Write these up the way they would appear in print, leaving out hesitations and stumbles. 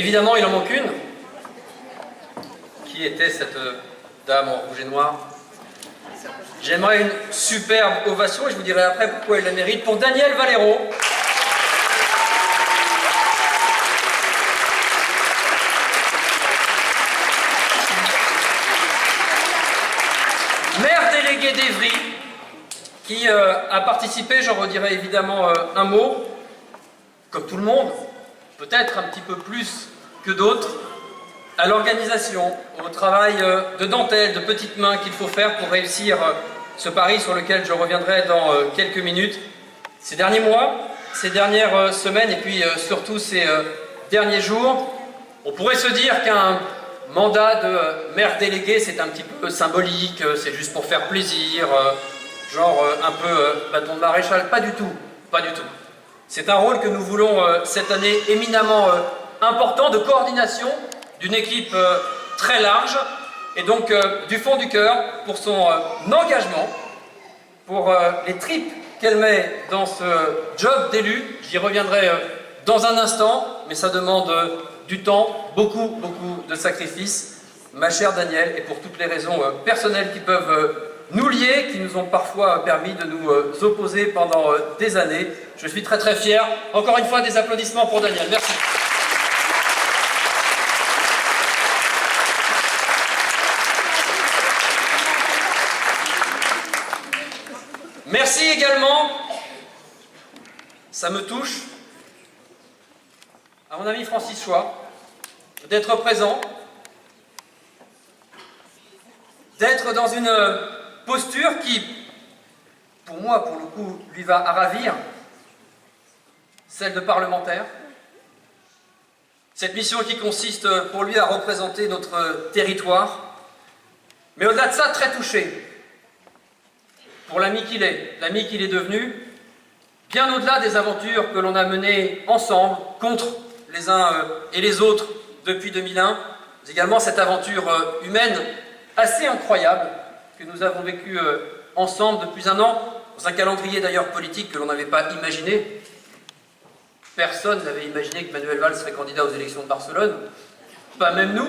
Évidemment, il en manque une. Qui était cette dame en rouge et noir? J'aimerais une superbe ovation et je vous dirai après pourquoi elle la mérite. Pour Danielle Valero. Maire déléguée d'Évry, qui a participé, j'en redirai évidemment un mot, comme tout le monde, peut-être un petit peu plus que d'autres, à l'organisation, au travail de dentelle, de petites mains qu'il faut faire pour réussir ce pari sur lequel je reviendrai dans quelques minutes. Ces derniers mois, ces dernières semaines et puis surtout ces derniers jours, on pourrait se dire qu'un mandat de maire délégué c'est un petit peu symbolique, c'est juste pour faire plaisir, genre un peu bâton de maréchal. Pas du tout, pas du tout. C'est un rôle que nous voulons cette année éminemment important de coordination d'une équipe très large et donc du fond du cœur pour son engagement, pour les tripes qu'elle met dans ce job d'élu. J'y reviendrai dans un instant, mais ça demande du temps, beaucoup de sacrifices, ma chère Danielle, et pour toutes les raisons personnelles qui peuvent nous lier, qui nous ont parfois permis de nous opposer pendant des années. Je suis très fier. Encore une fois, des applaudissements pour Danielle. Merci. Merci également, ça me touche, à mon ami Francis Choix, d'être présent, d'être dans une posture qui, pour moi, pour le coup, lui va à ravir, celle de parlementaire. Cette mission qui consiste pour lui à représenter notre territoire, mais au-delà de ça, très touché pour l'ami qu'il est devenu, bien au-delà des aventures que l'on a menées ensemble, contre les uns et les autres depuis 2001, mais également cette aventure humaine assez incroyable que nous avons vécue ensemble depuis un an, dans un calendrier d'ailleurs politique que l'on n'avait pas imaginé. Personne n'avait imaginé que Manuel Valls serait candidat aux élections de Barcelone, pas même nous,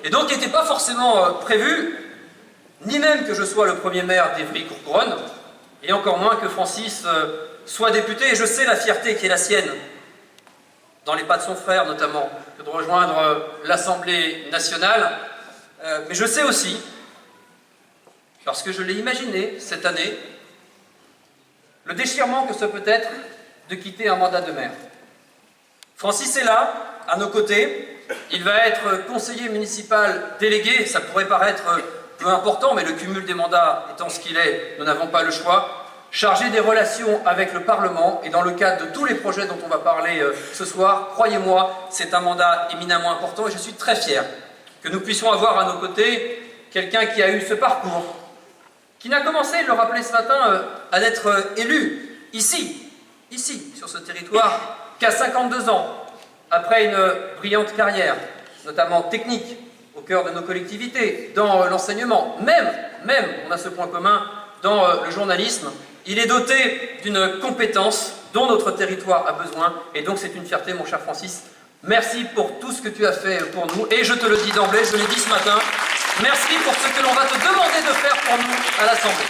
et donc il n'était pas forcément prévu, ni même que je sois le premier maire d'Évry-Courcouronnes, et encore moins que Francis soit député. Et je sais la fierté qui est la sienne, dans les pas de son frère notamment, que de rejoindre l'Assemblée nationale. Mais je sais aussi, parce que je l'ai imaginé cette année, le déchirement que ce peut être de quitter un mandat de maire. Francis est là, à nos côtés. Il va être conseiller municipal délégué. Ça pourrait paraître peu important, mais le cumul des mandats étant ce qu'il est, nous n'avons pas le choix. Chargé des relations avec le Parlement, et dans le cadre de tous les projets dont on va parler ce soir, croyez-moi, c'est un mandat éminemment important, et je suis très fier que nous puissions avoir à nos côtés quelqu'un qui a eu ce parcours, qui n'a commencé, il le rappelait ce matin, à être élu ici, sur ce territoire, qu'à 52 ans, après une brillante carrière, notamment technique, au cœur de nos collectivités, dans l'enseignement, même, on a ce point commun, dans le journalisme. Il est doté d'une compétence dont notre territoire a besoin, et donc c'est une fierté, mon cher Francis. Merci pour tout ce que tu as fait pour nous, et je te le dis d'emblée, je l'ai dit ce matin, merci pour ce que l'on va te demander de faire pour nous à l'Assemblée.